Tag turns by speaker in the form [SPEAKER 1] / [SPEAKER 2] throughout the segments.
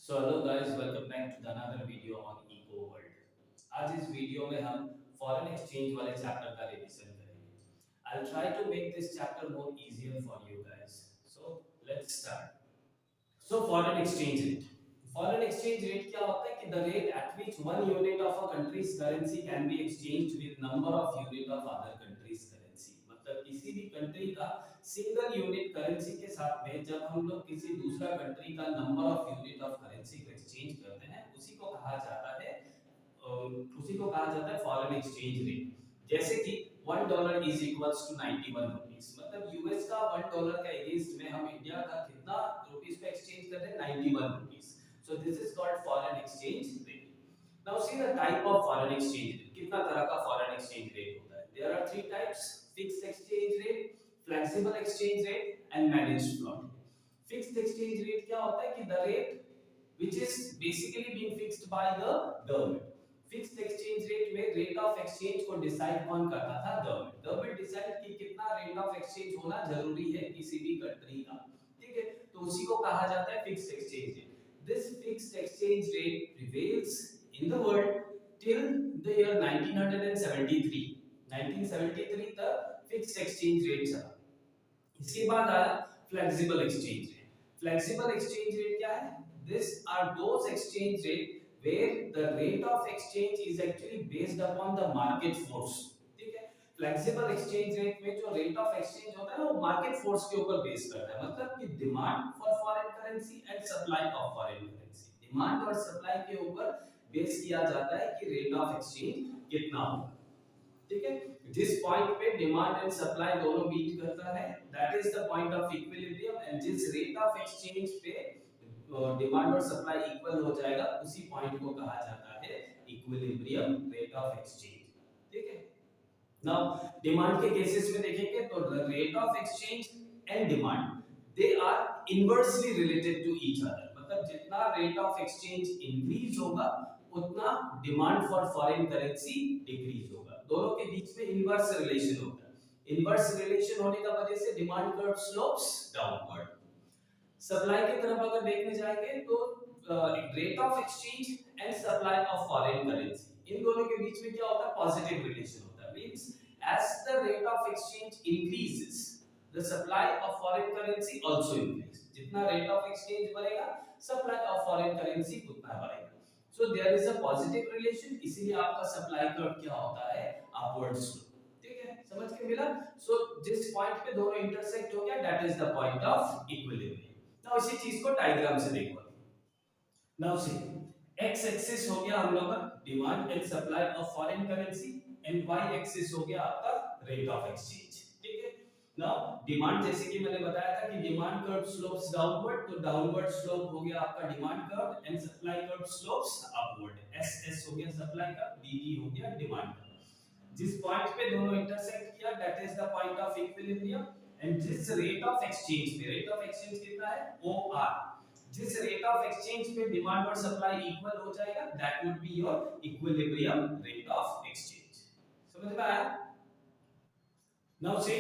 [SPEAKER 1] So hello guys, welcome back to another video on Eco World. आज इस video में हम फॉरेन एक्सचेंज वाले चैप्टर का रिवीजन करेंगे। I will try to make this chapter more easier for you guys. So let's start. So foreign exchange rate, foreign exchange rate क्या होता है कि the rate at which one unit of a country's currency can be exchanged with number of unit of other country's currency. मतलब किसी भी country का single unit currency के साथ में जब हम लोग किसी दूसरा कंट्री का number of unit of currency को एक्सचेंज करते हैं, उसी को कहा जाता है फॉरेन एक्सचेंज रेट। जैसे कि $1 इज इक्वल्स टू 91 रुपीस, मतलब यूएस का $1 का अगेंस्ट में हम इंडिया का कितना रुपीस पे एक्सचेंज कर रहे हैं, 91 rupees. So this is called foreign exchange rate. Now see the type of foreign exchange rate. कितना तरह का फॉरेन एक्सचेंज रेट होता है? There are three types: fixed exchange rate, flexible exchange rate and managed float. Fixed exchange rate क्या होता है कि the rate which is basically being fixed by the government. Fixed exchange rate में rate of exchange को decide कौन करता था? Government. Government decide कि कितना रेट ऑफ एक्सचेंज होना जरूरी है किसी भी कंट्री का, ठीक है? तो उसी को कहा जाता है fixed exchange rate. This fixed exchange rate prevails in the world till the year 1973। 1973 तक फिक्स्ड एक्सचेंज रेट चला। इसके बाद आया flexible exchange rate. Flexible exchange rate क्या है? These are those exchange rate where the rate of exchange is actually based upon the market force, ठीक है? Flexible exchange rate में जो रेट ऑफ एक्सचेंज होता है ना, वो मार्केट फोर्स के ऊपर बेस करता है। मतलब कि demand for foreign currency and supply of foreign currency, demand और सप्लाई के ऊपर बेस किया जाता है कि रेट ऑफ एक्सचेंज कितना होगा, ठीक है? जिस पॉइंट पे डिमांड एंड सप्लाई दोनों मीट करता है, that is the point of equilibrium. And जिस रेट ऑफ एक्सचेंज पे डिमांड और सप्लाई इक्वल हो जाएगा, उसी पॉइंट को कहा जाता है इक्विलिब्रियम रेट ऑफ एक्सचेंज, ठीक है? नाउ डिमांड के केसेस में देखेंगे तो rate of exchange and demand they are inversely related to each other. मतलब जितना रेट ऑफ एक्सचेंज इंक्रीज होगा, उतना demand for foreign currency decrease होगा। दोनों के बीच में इनवर्स रिलेशन होता है। इनवर्स रिलेशन होने का वजह से demand curve slopes downward. Supply की तरफ अगर देखने जाएंगे तो rate of exchange and supply of foreign currency, इन दोनों के बीच में क्या होता है? पॉजिटिव रिलेशन होता है। Means as the rate of exchange increases, the supply of foreign currency also increases. जितना rate of exchange बढ़ेगा, supply of foreign currency उतना बढ़ेगा। So there is a positive relation, इसीलिए आपका supply curve क्या होता है? Upward slope, ठीक है? समझ के मिला? So जिस पॉइंट पे दोनों इंटरसेक्ट हो गया, that is the point of equilibrium। Now इसी चीज को डायग्राम से देखो। नाउ सी, एक्स एक्सिस हो गया हम लोग का demand and supply of foreign currency, and Y axis हो गया आपका रेट ऑफ एक्सचेंज, ठीक है? नाउ डिमांड, जैसे कि मैंने बताया था कि डिमांड कर्व स्लोप्स डाउनवर्ड, तो डाउनवर्ड स्लोप हो गया आपका demand curve and supply curve slopes upward. S S हो गया सप्लाई का, डी डी हो गया डिमांड का। जिस पॉइंट पे दोनों इंटरसेक्ट किया, that is the point of equilibrium. And जिस रेट ऑफ एक्सचेंज पे, रेट ऑफ एक्सचेंज कितना है? OR। जिस रेट ऑफ एक्सचेंज पे डिमांड और सप्लाई इक्वल हो जाएगा, that would be your equilibrium rate of exchange. समझ में आया? Now see,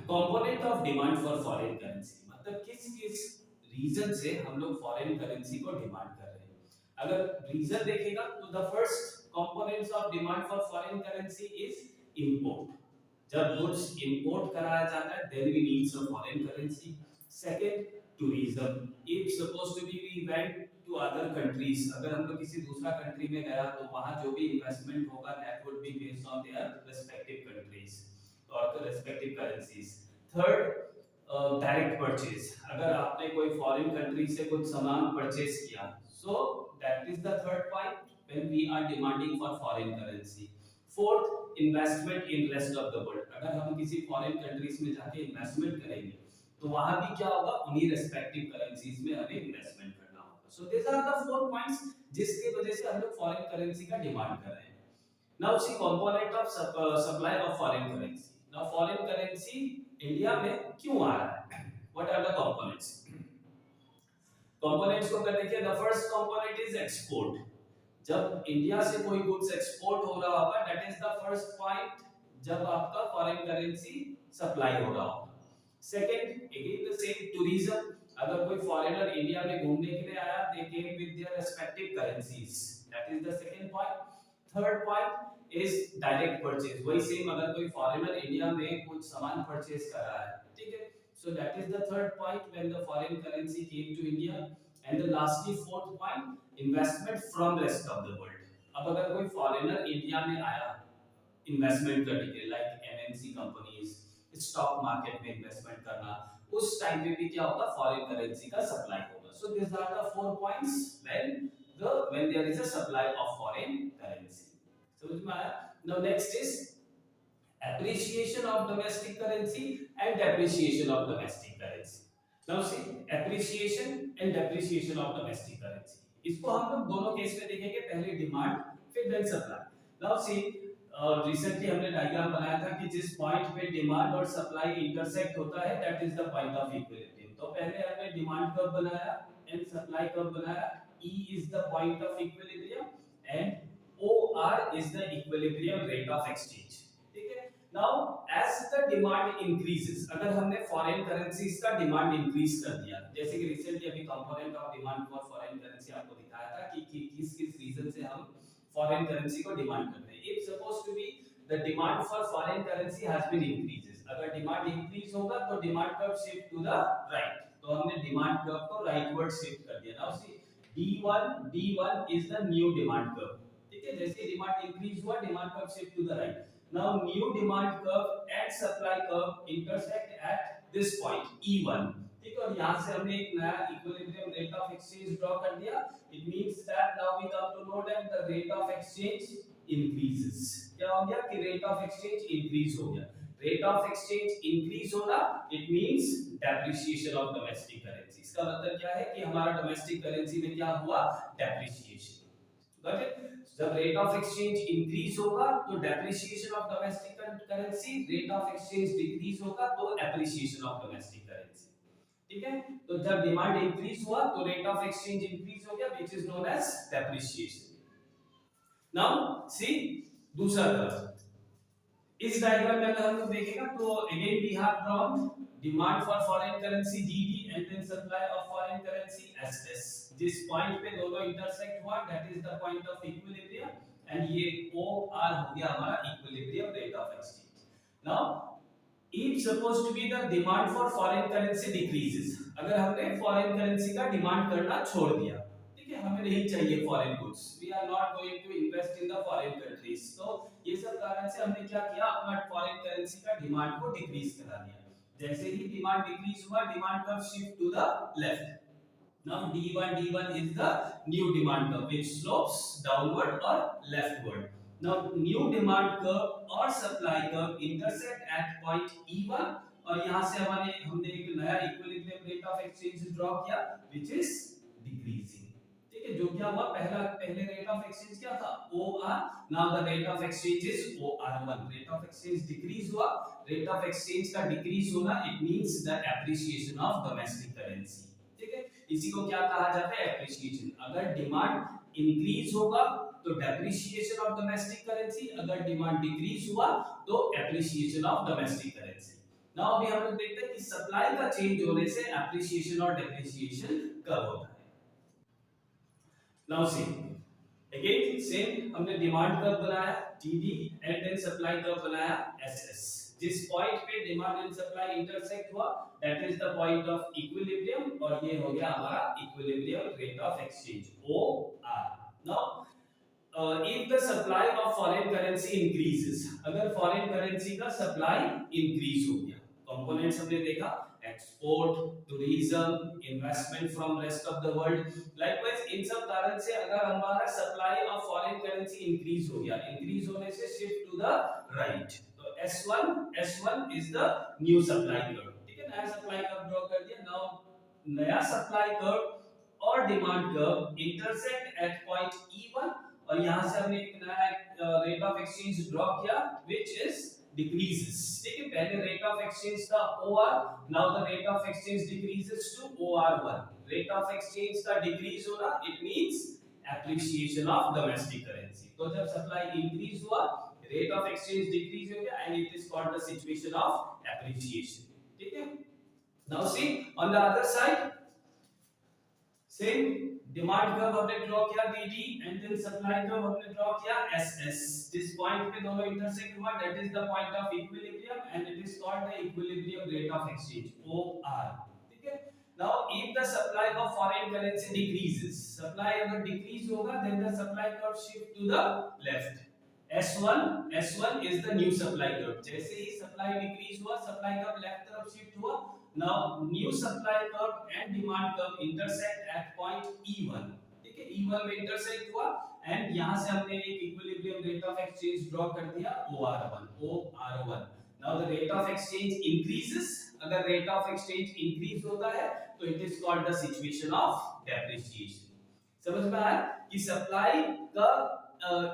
[SPEAKER 1] component of demand for foreign currency, मतलब किस किस रीजन से हम लोग फॉरेन करेंसी को डिमांड कर रहे हैं। अगर रीजन देखेगा तो the first components of demand for foreign currency is import. जब गुड्स इंपोर्ट कराया जाता है, then we need some foreign currency. Second, tourism. If suppose to be we went to other countries, अगर हम लोग किसी दूसरा कंट्री में गया तो वहां जो भी इन्वेस्टमेंट होगा, that would be based on their respective countries और respective currencies. Third, direct purchase. अगर आपने कोई फॉरेन कंट्री से कुछ सामान परचेज किया, so that is the third point when we are demanding for foreign currency. Fourth, investment in rest of the world. अगर हम किसी फॉरेन कंट्रीज में जाके इन्वेस्टमेंट करेंगे, तो वहां भी क्या होगा? उन्हीं रेस्पेक्टिव करेंसीज में हमें इन्वेस्टमेंट करना होगा। So this are the four points जिसके वजह से हम लोग फॉरेन करेंसी का डिमांड कर रहे हैं। Now see, component of supply of foreign currency. Now foreign currency India में क्यों आ रहा है? What are the components? Components को कर देखिए। The first component is export. जब इंडिया से कोई गुड्स एक्सपोर्ट हो रहा होगा, that is the first point जब आपका फॉरेन करेंसी सप्लाई हो रहा होगा। Second, again the same, tourism. अगर कोई फॉरेनर इंडिया में घूमने के लिए आया, दे came with their respective currencies, that is the second point. Third point is direct purchase, वही सेम अगर कोई फॉरेनर इंडिया में कुछ सामान परचेज कर रहा है, ठीक है, so that is the third point when the foreign currency came to India. And the lastly fourth point, investment from rest of the world. अब अगर कोई फॉरेनर इंडिया में आया इन्वेस्टमेंट करने के लिए, like MNC companies, stock market में investment करना, उस टाइम पे भी क्या होगा, फॉरेन करेंसी का सप्लाई होगा। So this are the four points when there is a supply of foreign currency. समझ में आया? Now next is appreciation of domestic currency and depreciation of domestic currency. Now see, appreciation and depreciation of domestic currency, इसको हम लोग दोनों case में देखेंगे, पहले डिमांड फिर then supply. Now see, recently हमने डायग्राम बनाया था कि जिस पॉइंट पे डिमांड और सप्लाई इंटरसेक्ट होता है, that is the point of equilibrium. तो पहले हमने डिमांड कर्व बनाया एंड सप्लाई कर्व बनाया, E is the point of equilibrium and OR is the equilibrium rate of exchange, ठीक है। Now as the demand increases, अगर हमने फॉरेन करेंसीज का डिमांड इंक्रीज कर दिया, जैसे कि रिसेंटली अभी component of demand for foreign currency आपको दिखाया था कि किस किस रीजन से हम फॉरेन करेंसी को डिमांड करते हैं। If supposed to be the demand for foreign currency has been increases, अगर डिमांड इंक्रीज होगा तो demand curve shift to the right, तो हमने डिमांड कर्व को राइटवर्ड शिफ्ट कर दिया। Now see, D1 is the new demand curve, ठीक है, जैसे डिमांड इंक्रीज हुआ demand curve shift to the right. Now new demand curve and supply curve intersect at this point E1, ठीक है, और यहां से हमने एक नया equilibrium rate of exchange draw कर दिया। It means that now we come to know that the rate of exchange increases. क्या हो गया कि रेट ऑफ एक्सचेंज इंक्रीज हो गया। रेट ऑफ एक्सचेंज इंक्रीज होना, it means depreciation of domestic currency. इसका मतलब क्या है कि हमारा डोमेस्टिक करेंसी में क्या हुआ, डेप्रिसिएशन। Got it? जब रेट ऑफ एक्सचेंज इंक्रीज होगा तो depreciation of domestic currency, rate of exchange decrease होगा तो एप्रिसिएशन ऑफ डोमेस्टिक करेंसी, ठीक है। तो जब डिमांड इंक्रीज हुआ तो रेट ऑफ एक्सचेंज इंक्रीज हो गया, which is known as depreciation. Now see, दूसरा तरफ इस डायग्राम में अगर हम लोग देखेगा तो again we have drawn demand for foreign currency DD and then supply of foreign currency SS। जिस पॉइंट पे दोनों इंटरसेक्ट हुआ, that is the point of equilibrium, and ये OR हो गया हमारा equilibrium rate of exchange. Now if supposed to be the demand for foreign currency decreases, अगर हमने फॉरेन करेंसी का डिमांड करना छोड़ दिया, ठीक है, हमें नहीं चाहिए foreign goods, we are not going to invest in the foreign countries, तो ये सब कारण से हमने क्या किया, अपना फॉरेन करेंसी का डिमांड को डिक्रीज करा दिया। जैसे ही डिमांड डिक्रीज हुआ, demand curve shift to the left. Now D1 is the new demand curve which slopes downward or leftward. Now new demand curve और supply curve intersect at point E1, और यहाँ से हमने एक नया equilibrium rate of exchange draw किया which is decreasing, ठीक है। जो क्या हुआ, पहले रेट ऑफ एक्सचेंज क्या था, OR, now the rate of exchange is OR1, rate of exchange decrease हुआ, रेट ऑफ एक्सचेंज का डिक्रीज होना, it means the appreciation of domestic currency, ठीक है। इसी को क्या कहा जाता है, एप्रिसिएशन। अगर डिमांड इंक्रीज होगा तो डेप्रिसिएशन ऑफ डोमेस्टिक करेंसी, अगर डिमांड डिक्रीज हुआ तो appreciation of domestic currency. Now अभी हम लोग देखते हैं कि सप्लाई का चेंज होने से एप्रिसिएशन और डेप्रिसिएशन कब होता है। नाउ सी, अगेन सेम, हमने डिमांड कर्व बनाया DD and then supply curve बनाया SS। जिस पॉइंट पे डिमांड एंड सप्लाई इंटरसेक्ट हुआ, that is the point of equilibrium, और ये हो गया हमारा equilibrium rate of exchange OR। Now if the supply of foreign currency increases, अगर फॉरेन करेंसी का सप्लाई इंक्रीज हो गया, कंपोनेंट्स हमने देखा, export, tourism, investment from rest of the world, likewise इन सब कारण से अगर हमारा supply of foreign currency increase हो गया, इंक्रीज होने से शिफ्ट टू द राइट, तो S1 is the new supply curve, ठीक है, नया सप्लाई कर्व ड्रॉ कर दिया। नाउ नया सप्लाई कर्व और demand curve intersect at point E1, और यहां से हमने एक नया रेट ऑफ एक्सचेंज ड्रॉ किया व्हिच इज डिक्रीजेस, ठीक है। पहले रेट ऑफ एक्सचेंज था OR, now the rate of exchange decreases to OR1। Rate of exchange का डिक्रीज होना, it means appreciation of domestic currency. तो जब सप्लाई इंक्रीज हुआ, रेट ऑफ एक्सचेंज डिक्रीज हो गया, and it is called the situation of appreciation, ठीक है। Now see, on the other side same demand curve हमने ड्रॉ किया dd and then supply curve हमने ड्रॉ किया ss। जिस पॉइंट पे दोनों इंटरसेक्ट हुआ that is the point of equilibrium and it is called the equilibrium rate of exchange OR। ठीक है। Now if the supply of foreign currency decreases, supply अगर decrease होगा then the supply curve shift to the left. S1 is the new supply curve। जैसे ही supply decrease हुआ supply curve left तरफ shift हुआ। Now new supply curve and demand curve intersect at point E1। ठीक है, E1 में intersect हुआ and यहां से हमने एक equilibrium rate of exchange draw कर दिया OR1। Now the rate of exchange increases। अगर rate of exchange increase होता है तो it is called the situation of depreciation। समझ में आया कि सप्लाई का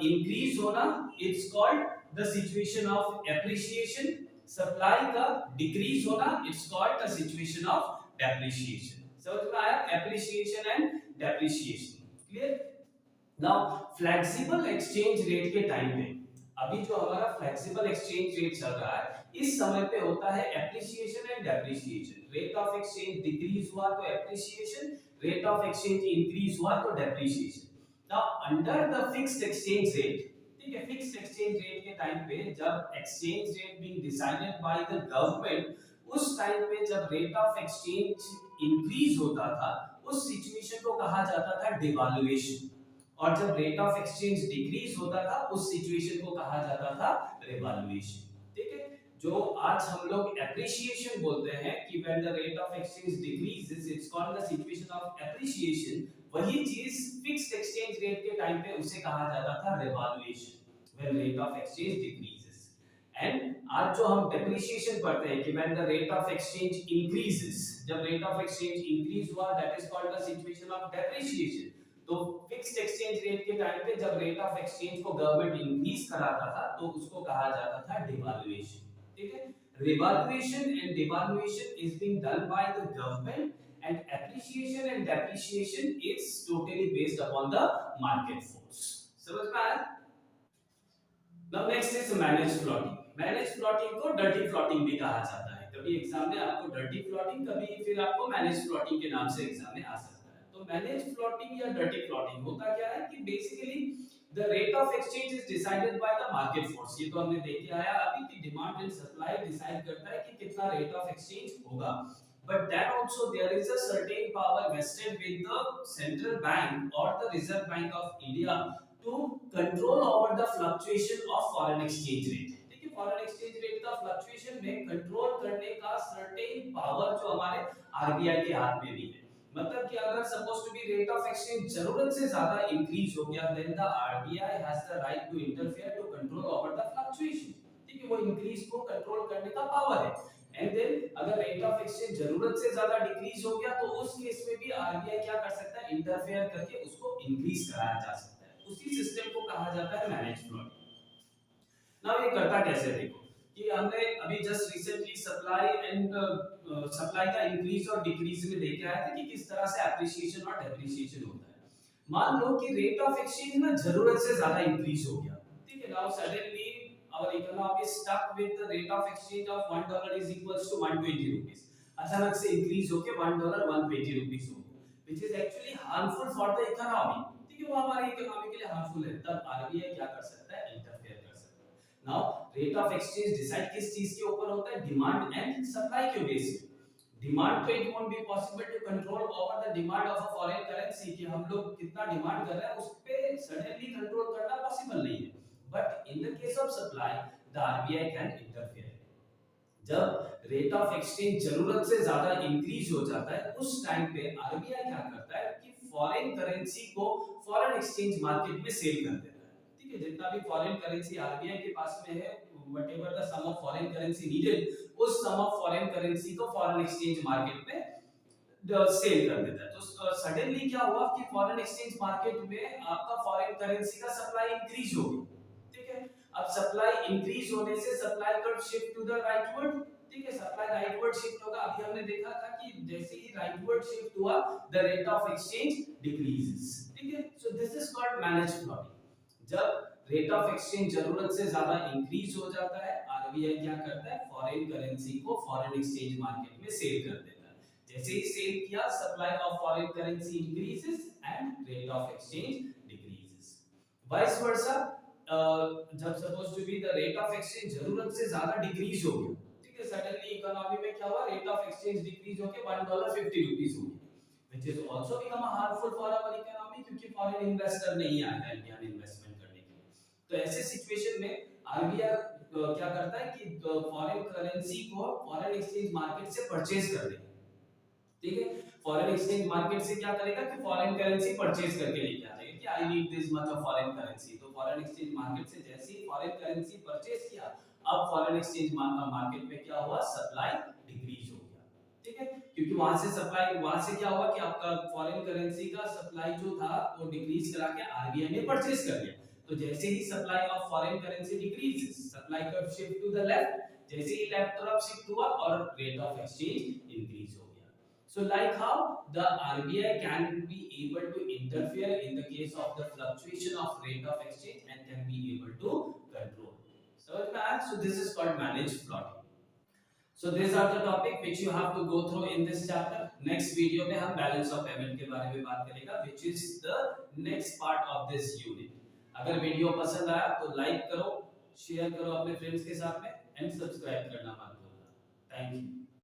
[SPEAKER 1] इंक्रीज होना it's called the situation of appreciation, supply का डिक्रीज होना it's called the situation of depreciation. समझ में आया appreciation and depreciation. Clear. Now flexible exchange rate के टाइम पे, अभी जो हमारा फ्लेक्सिबल एक्सचेंज रेट चल रहा है इस समय पे होता है appreciation and depreciation. Rate of exchange decrease हुआ तो appreciation, rate of exchange increase हुआ तो depreciation. Now under the fixed exchange rate, ठीक है, फिक्स्ड एक्सचेंज रेट के टाइम पे जब exchange rate being decided by the government, उस टाइम पे जब रेट ऑफ एक्सचेंज इंक्रीज होता था उस सिचुएशन को कहा जाता था डिवैल्यूएशन, और जब रेट ऑफ एक्सचेंज डिक्रीज होता था उस सिचुएशन को कहा जाता था रिवैल्यूएशन। ठीक है, जो आज हम लोग एप्रिसिएशन बोलते हैं कि when the rate of exchange decreases it's called the situation of appreciation, वही चीज फिक्स्ड एक्सचेंज रेट के टाइम पे उसे कहा जाता था revaluation when rate of exchange decreases. And आज जो हम डेप्रिसिएशन पढ़ते हैं कि when the rate of exchange increases, जब रेट ऑफ एक्सचेंज इंक्रीज हुआ that is called the situation of depreciation. तो फिक्स्ड एक्सचेंज रेट के टाइम पे जब रेट ऑफ एक्सचेंज को गवर्नमेंट इंक्रीज कराता था तो उसको कहा जाता था डिवैल्यूएशन। ठीक है, revaluation and devaluation is being done by the government, and appreciation and depreciation is totally based upon the market force। समझ में आया। Now next is managed plotting। managed plotting को dirty plotting भी कहा जाता है। कभी एग्जाम में आपको dirty plotting, कभी फिर आपको managed plotting के नाम से एग्जाम में आ सकता है। तो managed plotting या dirty plotting होता क्या है कि basically the rate of exchange is decided by the market force। ये तो हमने देख के आया अभी कि डिमांड एंड सप्लाई डिसाइड करता है कि कितना रेट ऑफ एक्सचेंज होगा। But then also there is a certain power vested with the central bank or the Reserve Bank of India to control over the fluctuation of foreign exchange rate। ठीक है, foreign exchange rate का fluctuation में control करने का certain power जो हमारे RBI के हाथ में भी है। मतलब कि अगर suppose to be rate of exchange जरूरत से ज्यादा इंक्रीज हो गया then the RBI has the right to interfere to control over the fluctuation. ठीक है, वो इंक्रीज को कंट्रोल करने का पावर है। एंड देन अगर रेट ऑफ एक्सचेंज जरूरत से ज्यादा डिक्रीज हो गया तो उस केस में भी आरबीआई क्या कर सकता है, इंटरफेयर करके उसको इंक्रीज कराया जा सकता है। उसी सिस्टम को कहा जाता है मैनेज प्लॉटिंग। नाउ ये करता कैसे, देखो कि हमने अभी just recently supply and supply का इंक्रीज और डिक्रीज में देख के आए थे कि किस तरह से एप्रिसिएशन और डेप्रिसिएशन होता है। मान लो कि रेट ऑफ एक्सचेंज ना जरूरत से ज्यादा इंक्रीज हो गया। ठीक है, now suddenly our economy stuck with the rate of exchange of $1 is equals to 120 rupees. अचानक से इंक्रीज होके $1 120 रुपीस हो गया, which is actually harmful for the economy. ठीक है, वो हमारी इकोनॉमी के लिए हार्मफुल है। तब आरबीआई क्या कर सकता है, इंटरफेयर कर सकता है। Now rate of exchange decide किस चीज के ऊपर होता है, डिमांड एंड सप्लाई के बेस पे। डिमांड पे it won't be possible to control over the demand of a foreign currency कि हम लोग कितना डिमांड कर रहे हैं उस पे सडनली कंट्रोल करना पॉसिबल नहीं है। But in the case of supply the RBI can interfere. जब रेट ऑफ एक्सचेंज जरूरत से ज्यादा इंक्रीज हो जाता है उस टाइम पे आरबीआई क्या करता है कि फॉरेन करेंसी को फॉरेन एक्सचेंज मार्केट में सेल कर देता है। ठीक है, जितना भी फॉरेन करेंसी आरबीआई के पास में है, whatever the sum of foreign currency needed, उस sum of foreign currency को foreign exchange market में सेल कर देता है। तो सडनली क्या हुआ कि फॉरेन एक्सचेंज मार्केट में आपका फॉरेन करेंसी का सप्लाई इंक्रीज हो गई। ठीक है, अब सप्लाई इंक्रीज होने से supply curve shift to the rightward. ठीक है, सप्लाई राइटवर्ड शिफ्ट होगा। अभी हमने देखा था कि जैसे ही राइटवर्ड शिफ्ट हुआ the rate of exchange decreases. ठीक है, सो this is called manage plotting. जब रेट ऑफ एक्सचेंज जरूरत से ज्यादा इंक्रीज हो जाता है आरबीआई क्या करता है, फॉरेन करेंसी को फॉरेन एक्सचेंज मार्केट में सेल कर देता है। जैसे ही सेल किया, supply of foreign currency increases and rate of exchange decreases. Vice versa, जब suppose to be the rate of exchange जरूरत से ज्यादा डिक्रीज हो गया, ठीक है, सडनली इकोनॉमी में क्या हुआ, रेट ऑफ एक्सचेंज डिक्रीज होके $1.50 हो गया, which is also become harmful for our economy, क्योंकि फॉरेन इन्वेस्टर नहीं आएगा इंडिया में इन्वेस्टमेंट करने के लिए। तो ऐसे सिचुएशन में आरबीआई क्या करता है कि फॉरेन करेंसी को फॉरेन एक्सचेंज मार्केट से परचेज कर देगा, ठीक है, फॉरेन एक्सचेंज मार्केट से क्या करेगा कि फॉरेन करेंसी परचेज करके लेके आ जाएगा कि I need this much of foreign currency, तो फॉरेन एक्सचेंज मार्केट से जैसे ही फॉरेन करेंसी परचेज किया, अब फॉरेन एक्सचेंज मार्केट में क्या हुआ, सप्लाई डिक्रीज हो गया, ठीक है, क्योंकि वहां से सप्लाई, वहां से क्या हुआ कि आपका फॉरेन करेंसी का सप्लाई जो था वो डिक्रीज करा के आरबीआई ने परचेज कर लिया, तो जैसे ही supply of foreign currency decreases, supply curve shift to the left, जैसे ही लेफ्ट तरफ शिफ्ट हुआ और रेट ऑफ एक्सचेंज इंक्रीज हो गया। So like how the RBI can be able to interfere in the case of the fluctuation of rate of exchange and can be able to control. So this is called managed plotting. So these are the topic which you have to go through in this chapter. Next video में हम balance of payment के बारे में बात करेगा, which is the next part of this unit. अगर video पसंद आया तो लाइक करो, शेयर करो अपने फ्रेंड्स के साथ में एंड सब्सक्राइब करना मत भूलना। Thank you.